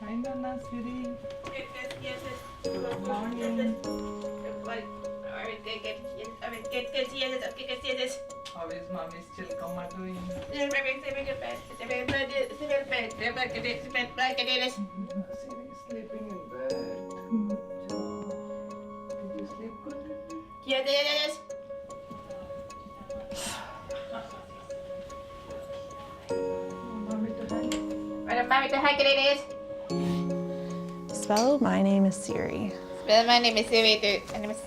Hi, Nana, Siri. Yes. Good morning. Yes. How is Mommy still doing? Siri is sleeping in bed. Did you sleep good? Yes. Mommy to hug. Mommy, the heck it is. So, my name is Siri. Well, my name is Siri. My name is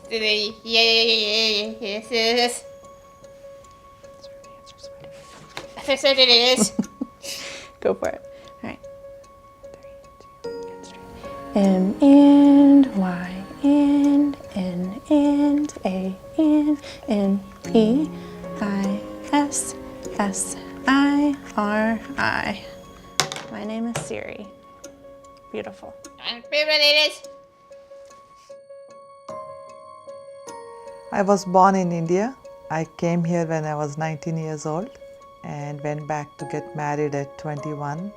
Siri. Yes. Yes, it is. Go for it. All right. 3, 2, get straight. M and Y and N and A and N E I S S I R I. My name is Siri. Beautiful. And favorite it is. I was born in India. I came here when I was 19 years old and went back to get married at 21.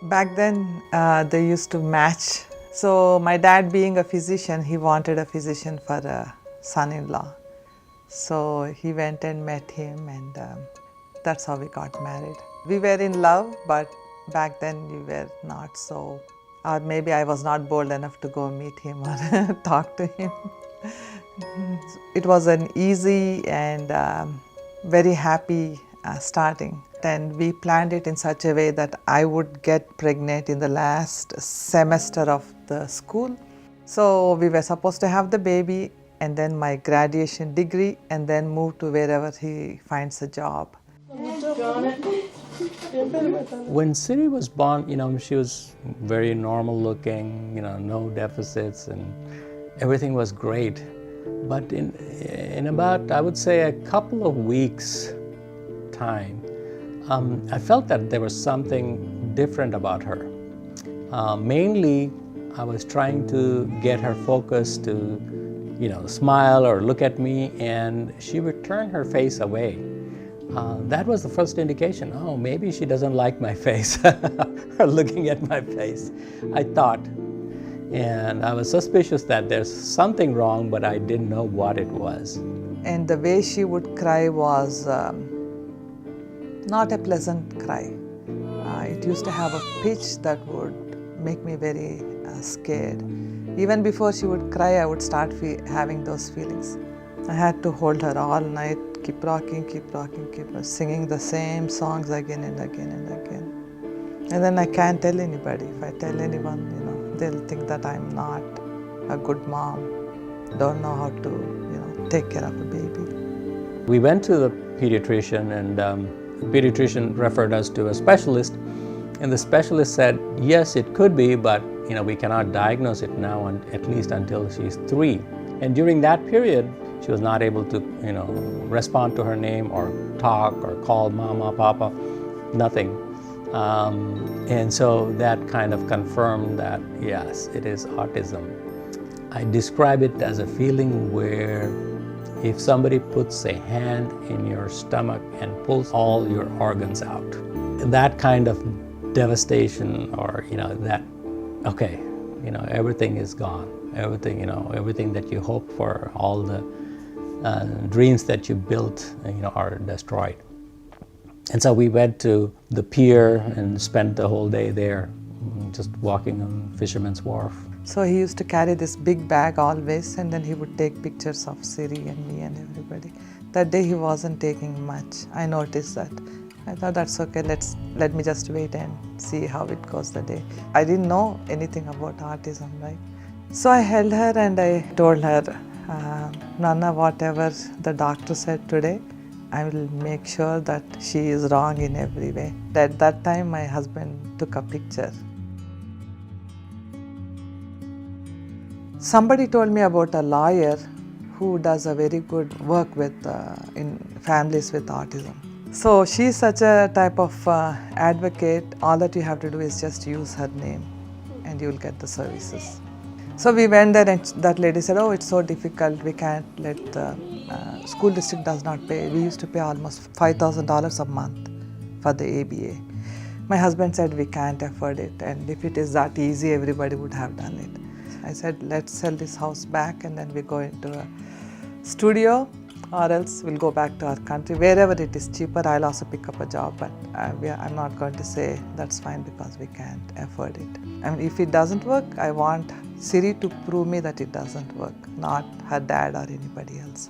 Back then, they used to match. So my dad being a physician, he wanted a physician for a son-in-law. So he went and met him and that's how we got married. We were in love, but back then we were not so, or maybe I was not bold enough to go meet him or talk to him. It was an easy and very happy starting. And we planned it in such a way that I would get pregnant in the last semester of the school. So we were supposed to have the baby and then my graduation degree and then move to wherever he finds a job. When Siri was born, she was very normal looking, no deficits, and everything was great. But in about, I would say, a couple of weeks' time, I felt that there was something different about her. Mainly, I was trying to get her focus to, smile or look at me, and she would turn her face away. That was the first indication. Oh, maybe she doesn't like my face or looking at my face, I thought. And I was suspicious that there's something wrong, but I didn't know what it was. And the way she would cry was not a pleasant cry. It used to have a pitch that would make me very scared. Even before she would cry, I would start having those feelings. I had to hold her all night, keep rocking, keep singing the same songs again and again and again. And then I can't tell anybody. If I tell anyone, they'll think that I'm not a good mom, don't know how to, take care of a baby. We went to the pediatrician, and the pediatrician referred us to a specialist. And the specialist said, yes, it could be, but we cannot diagnose it now, at least until she's 3. And during that period, she was not able to, respond to her name or talk or call mama, papa, nothing. And so that kind of confirmed that, yes, it is autism. I describe it as a feeling where if somebody puts a hand in your stomach and pulls all your organs out, that kind of devastation, or, everything is gone. Everything that you hoped for, all the dreams that you built, are destroyed. And so we went to the pier and spent the whole day there, just walking on Fisherman's Wharf. So he used to carry this big bag always, and then he would take pictures of Siri and me and everybody. That day he wasn't taking much. I noticed that. I thought that's okay, let me just wait and see how it goes the day. I didn't know anything about autism, right? So I held her and I told her, Nana, whatever the doctor said today, I will make sure that she is wrong in every way. At that time, my husband took a picture. Somebody told me about a lawyer who does a very good work with in families with autism. So she's such a type of advocate. All that you have to do is just use her name and you will get the services. So we went there and that lady said, oh, it's so difficult, we can't let the school district does not pay. We used to pay almost $5,000 a month for the ABA. My husband said we can't afford it, and if it is that easy, everybody would have done it. I said, let's sell this house back and then we go into a studio, or else we'll go back to our country. Wherever it is cheaper, I'll also pick up a job, but I'm not going to say that's fine because we can't afford it. I mean, if it doesn't work, I want Siri to prove me that it doesn't work, not her dad or anybody else.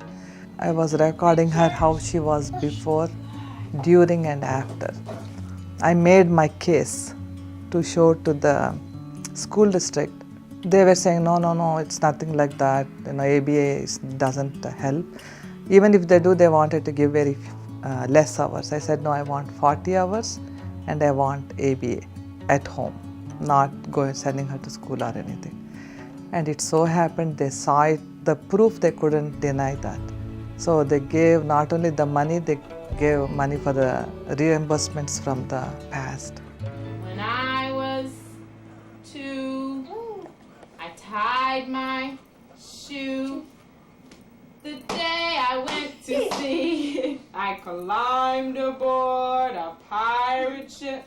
I was recording her how she was before, during and after. I made my case to show to the school district. They were saying, no, it's nothing like that. ABA doesn't help. Even if they do, they wanted to give very less hours. I said, no, I want 40 hours and I want ABA at home, not sending her to school or anything. And it so happened they saw it, the proof, they couldn't deny that. So they gave not only the money, they gave money for the reimbursements from the past. When I was 2, I tied my shoe. The day I went to sea, I climbed aboard a pirate ship,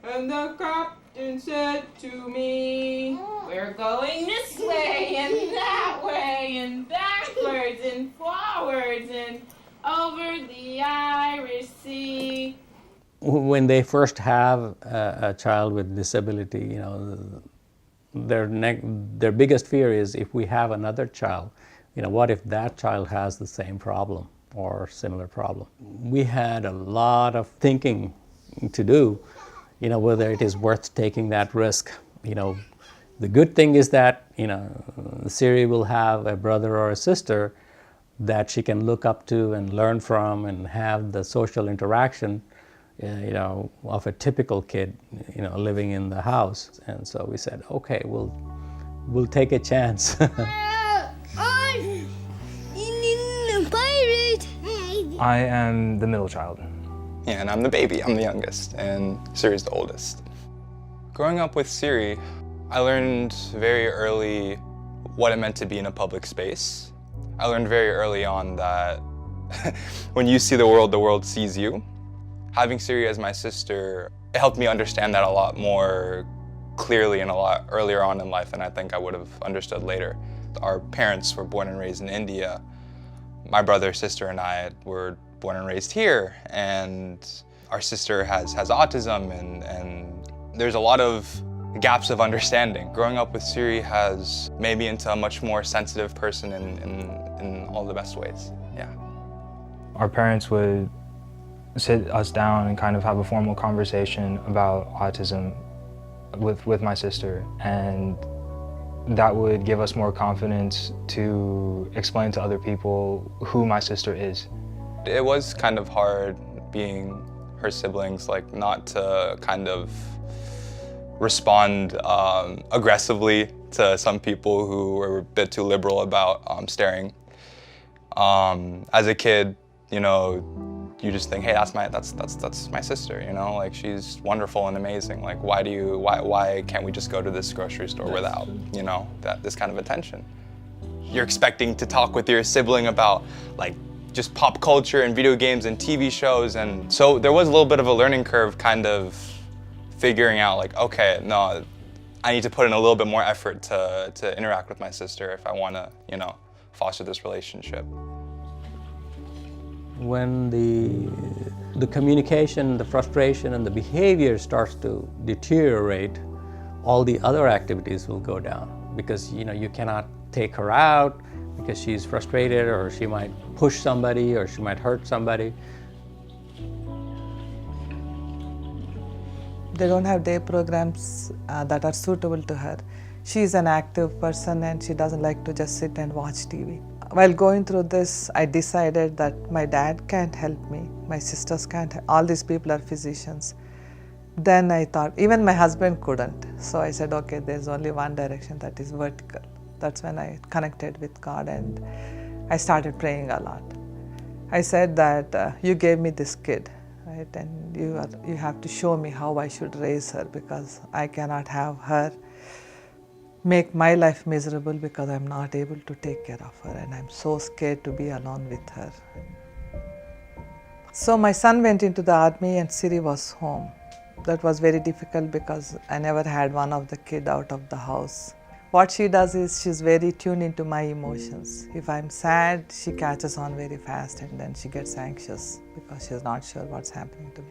and the captain said to me, we're going this way and that way and backwards and forwards and over the Irish Sea. When they first have a child with disability, their biggest fear is if we have another child, what if that child has the same problem or similar problem? We had a lot of thinking to do, whether it is worth taking that risk. The good thing is that, Siri will have a brother or a sister that she can look up to and learn from and have the social interaction, of a typical kid, living in the house. And so we said, okay, we'll take a chance. I'm a pirate. I am the middle child. Yeah, and I'm the baby. I'm the youngest, and Siri's the oldest. Growing up with Siri, I learned very early what it meant to be in a public space. I learned very early on that when you see the world sees you. Having Siri as my sister, it helped me understand that a lot more clearly and a lot earlier on in life than I think I would have understood later. Our parents were born and raised in India. My brother, sister, and I were born and raised here, and our sister has autism, and there's a lot of gaps of understanding. Growing up with Siri has made me into a much more sensitive person in all the best ways, yeah. Our parents would sit us down and kind of have a formal conversation about autism with my sister, and that would give us more confidence to explain to other people who my sister is. It was kind of hard being her siblings, not to kind of respond aggressively to some people who were a bit too liberal about staring. As a kid, you just think, hey, that's my sister, she's wonderful and amazing. Why can't we just go to this grocery store without, this kind of attention? You're expecting to talk with your sibling about just pop culture and video games and TV shows, and so there was a little bit of a learning curve kind of figuring out okay, no, I need to put in a little bit more effort to interact with my sister if I want to, foster this relationship. When the communication, the frustration, and the behavior starts to deteriorate, all the other activities will go down because you cannot take her out because she's frustrated, or she might push somebody, or she might hurt somebody. They don't have day programs that are suitable to her. She's an active person and she doesn't like to just sit and watch TV. While going through this, I decided that my dad can't help me, my sisters can't, all these people are physicians. Then I thought, even my husband couldn't. So I said, okay, there's only one direction, that is vertical. That's when I connected with God and I started praying a lot. I said that you gave me this kid, right? And you have to show me how I should raise her, because I cannot have her make my life miserable because I'm not able to take care of her, and I'm so scared to be alone with her. So my son went into the army and Siri was home. that was very difficult because I never had one of the kid out of the house. What she does is she's very tuned into my emotions. If I'm sad, she catches on very fast and then she gets anxious because she's not sure what's happening to me.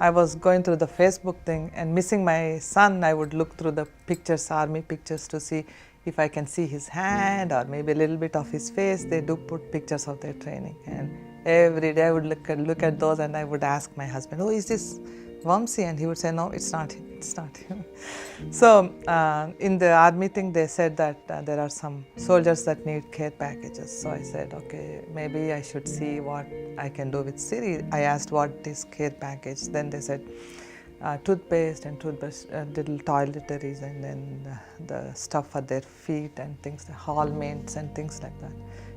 I was going through the Facebook thing and missing my son, I would look through the pictures, army pictures, to see if I can see his hand or maybe a little bit of his face. They do put pictures of their training, and every day I would look at those and I would ask my husband, oh, is this Vamsi? And he would say, no, it's not him, it's not him. So in the army thing, they said that there are some soldiers that need care packages. So I said, okay, maybe I should see what I can do with Siri. I asked what is care package. Then they said toothpaste and toothbrush, little toiletries, and then the stuff for their feet and things, the hall mints and things like that.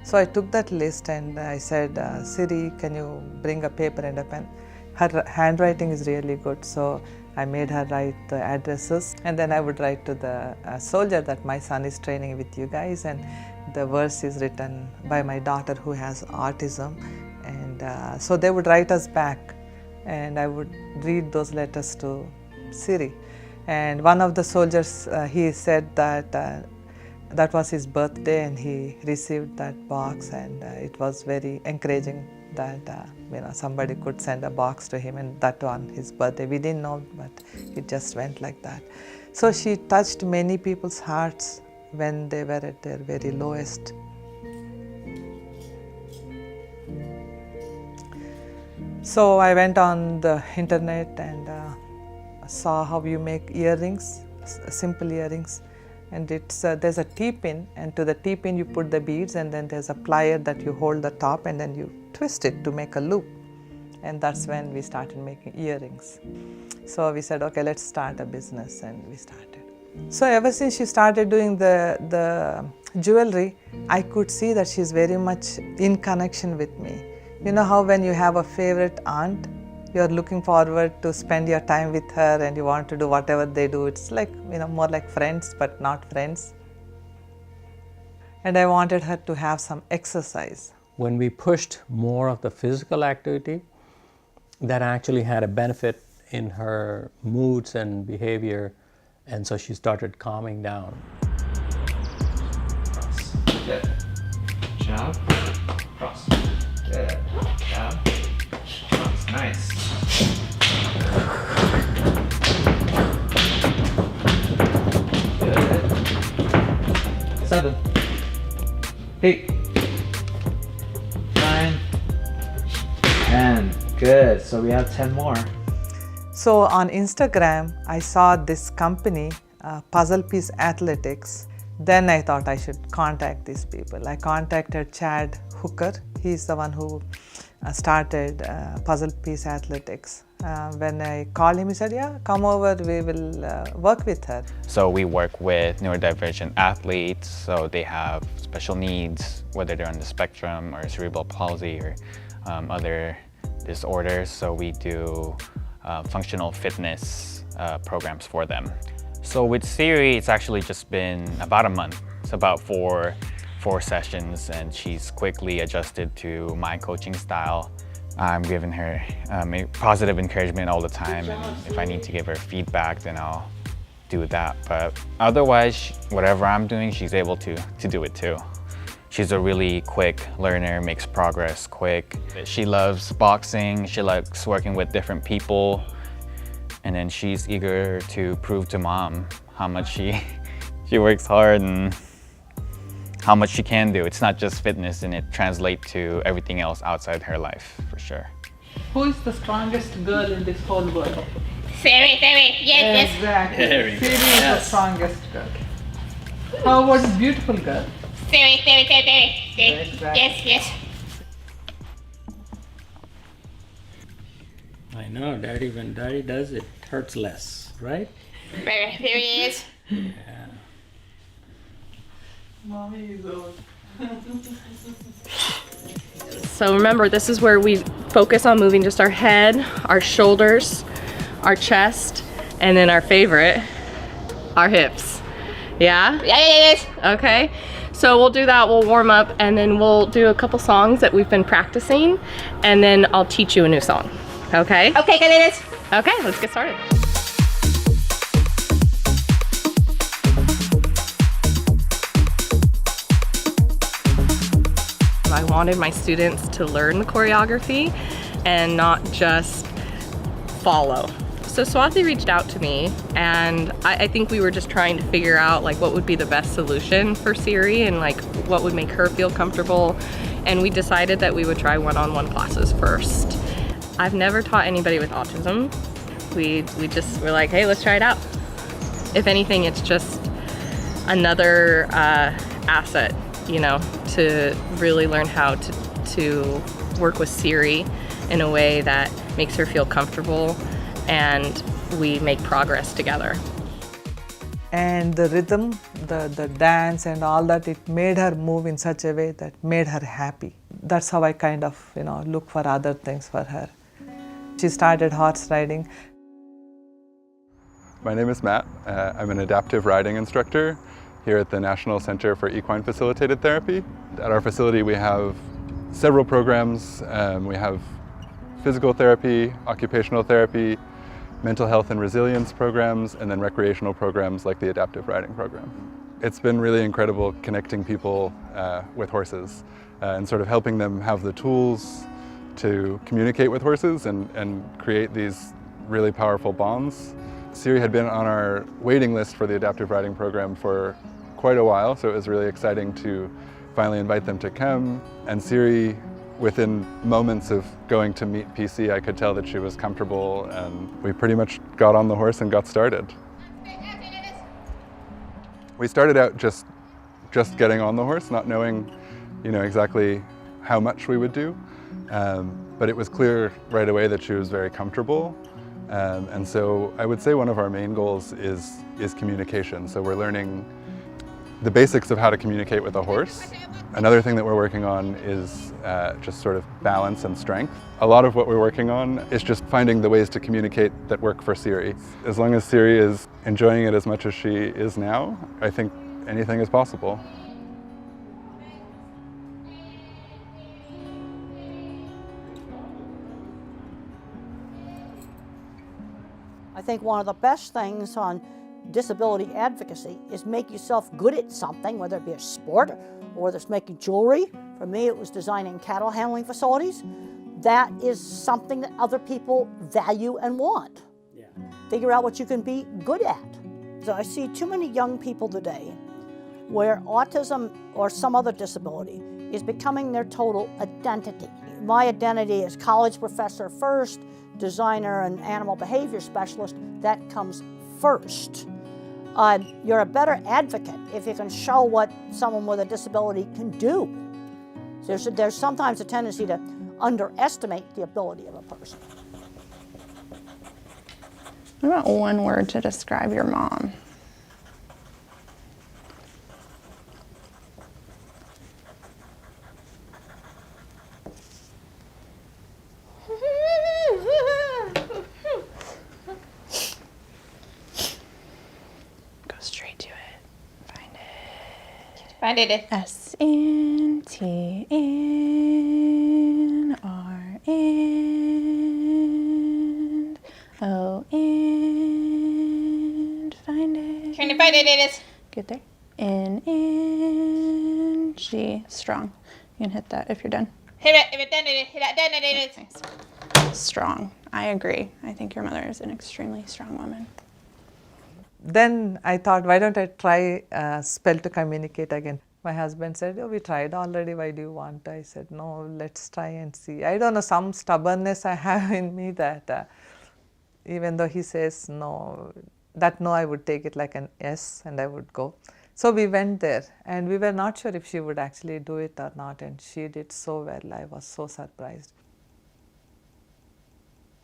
So I took that list and I said, Siri, can you bring a paper and a pen? Her handwriting is really good, so I made her write the addresses, and then I would write to the soldier that my son is training with you guys, and the verse is written by my daughter who has autism, and so they would write us back, and I would read those letters to Siri. And one of the soldiers, he said that that was his birthday and he received that box, and it was very encouraging that somebody could send a box to him, and that on his birthday. We didn't know, but it just went like that. So she touched many people's hearts when they were at their very lowest. So I went on the internet and saw how you make earrings, simple earrings. And it's there's a T-pin, and to the T-pin you put the beads, and then there's a plier that you hold the top and then you twist it to make a loop. And that's when we started making earrings. So we said, okay, let's start a business, and we started. So ever since she started doing the jewelry, I could see that she's very much in connection with me. You know how when you have a favorite aunt, you're looking forward to spend your time with her and you want to do whatever they do. It's like, more like friends, but not friends. And I wanted her to have some exercise. When we pushed more of the physical activity, that actually had a benefit in her moods and behavior, and so she started calming down. Cross. Good. Jab. Cross. Good. Jab. Cross. Nice. Good. 7. 8. 9. 10. Good. So we have 10 more. So on Instagram, I saw this company, Puzzle Piece Athletics. Then I thought I should contact these people. I contacted Chad Hooker. He's the one who started Puzzle Piece Athletics. When I called him, he said, yeah, come over, we will work with her. So we work with neurodivergent athletes, so they have special needs, whether they're on the spectrum or cerebral palsy or other disorders. So we do functional fitness programs for them. So with Siri, it's actually just been about a month. It's about four sessions, and she's quickly adjusted to my coaching style. I'm giving her positive encouragement all the time, and if I need to give her feedback, then I'll do that. But otherwise, whatever I'm doing, she's able to do it too. She's a really quick learner, makes progress quick. She loves boxing, she likes working with different people, and then she's eager to prove to mom how much she works hard and how much she can do. It's not just fitness, and it translates to everything else outside her life, for sure. Who is the strongest girl in this whole world? Siri, yes, Exactly. There we go. Siri is the strongest girl. How about a beautiful girl? Siri. Exactly. Yes. I know, Daddy, when Daddy does it, hurts less, right? There he is. Yeah. Mommy is old. So remember, this is where we focus on moving just our head, our shoulders, our chest, and then our favorite, our hips. Yeah? Yes. Okay. So we'll do that, we'll warm up, and then we'll do a couple songs that we've been practicing, and then I'll teach you a new song. Okay? Okay, good. Okay, let's get started. I wanted my students to learn the choreography and not just follow. So Swathi reached out to me, and I think we were just trying to figure out like what would be the best solution for Siri and like what would make her feel comfortable. And we decided that we would try one-on-one classes first. I've never taught anybody with autism. We just were like, hey, let's try it out. If anything, it's just another asset, you know, to really learn how to work with Siri in a way that makes her feel comfortable, and we make progress together. And the rhythm, the dance and all that, it made her move in such a way that made her happy. That's how I kind of, you know, look for other things for her. She started horse riding. My name is Matt. I'm an adaptive riding instructor here at the National Center for Equine Facilitated Therapy. At our facility we have several programs. We have physical therapy, occupational therapy, mental health and resilience programs, and then recreational programs like the adaptive riding program. It's been really incredible connecting people with horses and sort of helping them have the tools to communicate with horses and create these really powerful bonds. Siri had been on our waiting list for the adaptive riding program for quite a while, so it was really exciting to finally invite them to come. And Siri, within moments of going to meet PC, I could tell that she was comfortable, and we pretty much got on the horse and got started. We started out just getting on the horse, not knowing, you know, exactly how much we would do, but it was clear right away that she was very comfortable. And so I would say one of our main goals is communication. So we're learning the basics of how to communicate with a horse. Another thing that we're working on is just sort of balance and strength. A lot of what we're working on is just finding the ways to communicate that work for Siri. As long as Siri is enjoying it as much as she is now, I think anything is possible. I think one of the best things on disability advocacy is make yourself good at something, whether it be a sport or whether it's making jewelry. For me, it was designing cattle handling facilities. That is something that other people value and want. Yeah. Figure out what you can be good at. So I see too many young people today where autism or some other disability is becoming their total identity. My identity is college professor first, designer and animal behavior specialist, that comes first. You're a better advocate if you can show what someone with a disability can do. There's sometimes a tendency to underestimate the ability of a person. What about one word to describe your mom? Find it. S-N-T-N-R-N O-N. Find it. Trying to find it. Get there. N-N-G. Strong. You can hit that if you're done. Hit it. If it's done, hit it. Nice. Strong. I agree. I think your mother is an extremely strong woman. Then I thought, why don't I try spell to communicate again? My husband said, oh, we tried already, why do you want? I said, no, let's try and see. I don't know, some stubbornness I have in me that even though he says no, I would take it like an yes and I would go. So we went there and we were not sure if she would actually do it or not, and she did so well. I was so surprised.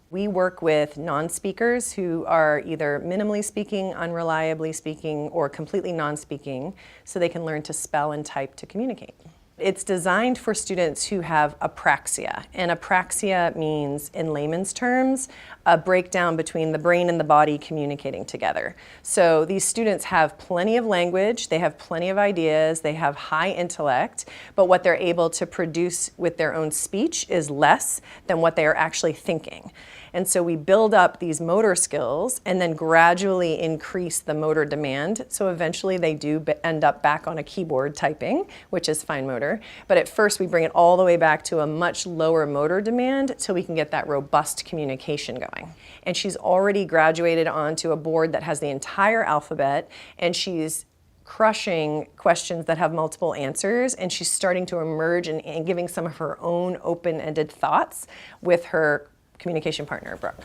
We work with non-speakers who are either minimally speaking, unreliably speaking, or completely non-speaking, so they can learn to spell and type to communicate. It's designed for students who have apraxia, and apraxia means, in layman's terms, a breakdown between the brain and the body communicating together. So these students have plenty of language, they have plenty of ideas, they have high intellect, but what they're able to produce with their own speech is less than what they are actually thinking. And so we build up these motor skills and then gradually increase the motor demand. So eventually they do end up back on a keyboard typing, which is fine motor. But at first we bring it all the way back to a much lower motor demand so we can get that robust communication going. And she's already graduated onto a board that has the entire alphabet, and she's crushing questions that have multiple answers, and she's starting to emerge and giving some of her own open-ended thoughts with her communication partner, Brooke.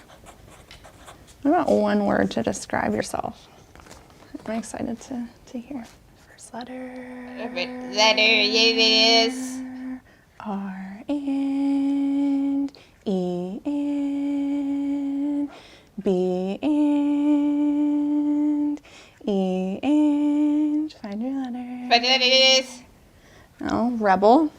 What about one word to describe yourself? I'm excited to hear. First letter. Favorite letter is R and E and B and E and. Find your letter. favorite letter is Oh, rebel.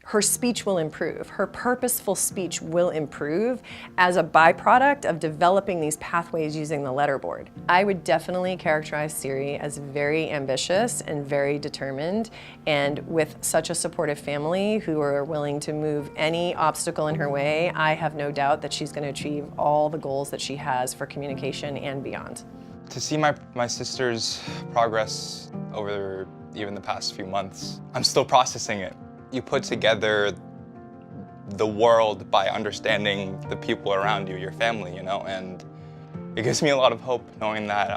Her speech will improve. Her purposeful speech will improve as a byproduct of developing these pathways using the letterboard. I would definitely characterize Siri as very ambitious and very determined, and with such a supportive family who are willing to move any obstacle in her way, I have no doubt that she's going to achieve all the goals that she has for communication and beyond. To see my sister's progress over even the past few months, I'm still processing it. You put together the world by understanding the people around you, your family, you know, and it gives me a lot of hope knowing that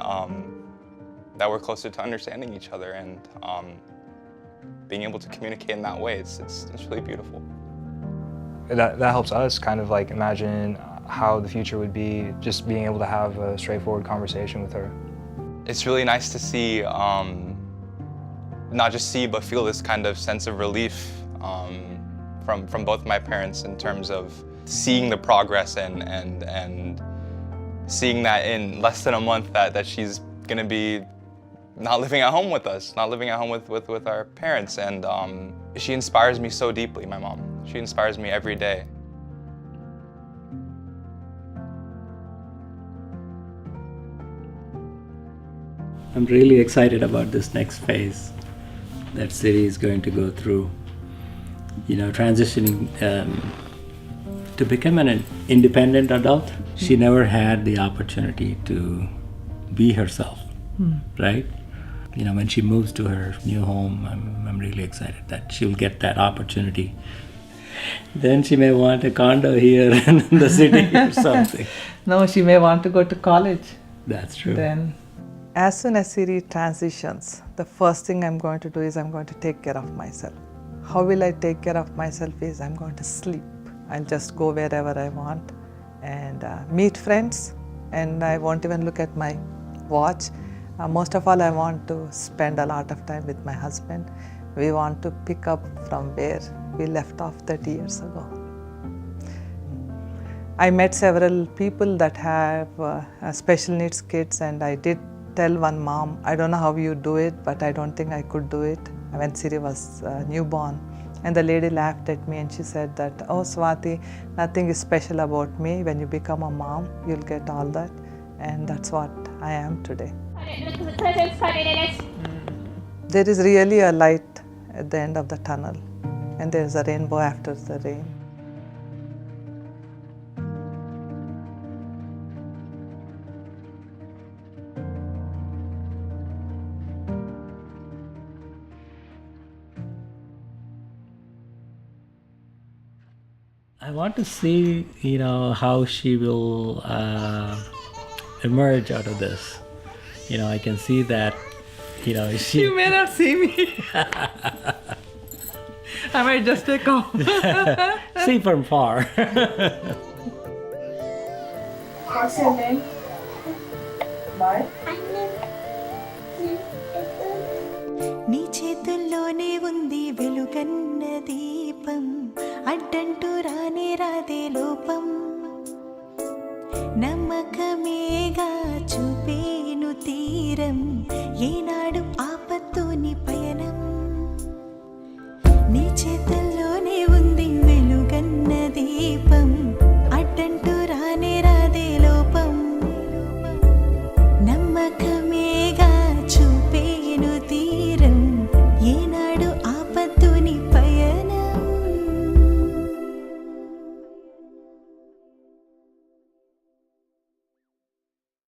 that we're closer to understanding each other and being able to communicate in that way. It's really beautiful. That helps us kind of like imagine how the future would be, just being able to have a straightforward conversation with her. It's really nice to see, not just see, but feel this kind of sense of relief from both my parents in terms of seeing the progress and seeing that in less than a month that she's gonna be not living at home with us, not living at home with our parents. And she inspires me so deeply, my mom. She inspires me every day. I'm really excited about this next phase that Siri is going to go through. You know, transitioning to become an independent adult. She never had the opportunity to be herself, right? You know, when she moves to her new home, I'm really excited that she'll get that opportunity. Then she may want a condo here in the city or something. No, she may want to go to college. That's true. Then, as soon as Siri transitions, the first thing I'm going to do is I'm going to take care of myself. How will I take care of myself is I'm going to sleep. I'll just go wherever I want and meet friends, and I won't even look at my watch. Most of all, I want to spend a lot of time with my husband. We want to pick up from where we left off 30 years ago. I met several people that have special needs kids, and I did tell one mom, I don't know how you do it, but I don't think I could do it, when Siri was newborn. And the lady laughed at me and she said that, oh Swati, nothing is special about me. When you become a mom, you'll get all that. And that's what I am today. There is really a light at the end of the tunnel, and there's a rainbow after the rain. I want to see, you know, how she will emerge out of this. You know, I can see that, you know, she... You may not see me. I might just take off. See from far. What's your name? Bye. నీ చేతుల్లోనే ఉంది వెలుగన్న దీపం అడ్డంటూ రానే రాదే లోపం నమ్మకమేగా చూపేను తీరం ఏనాడు ఆపత్తుని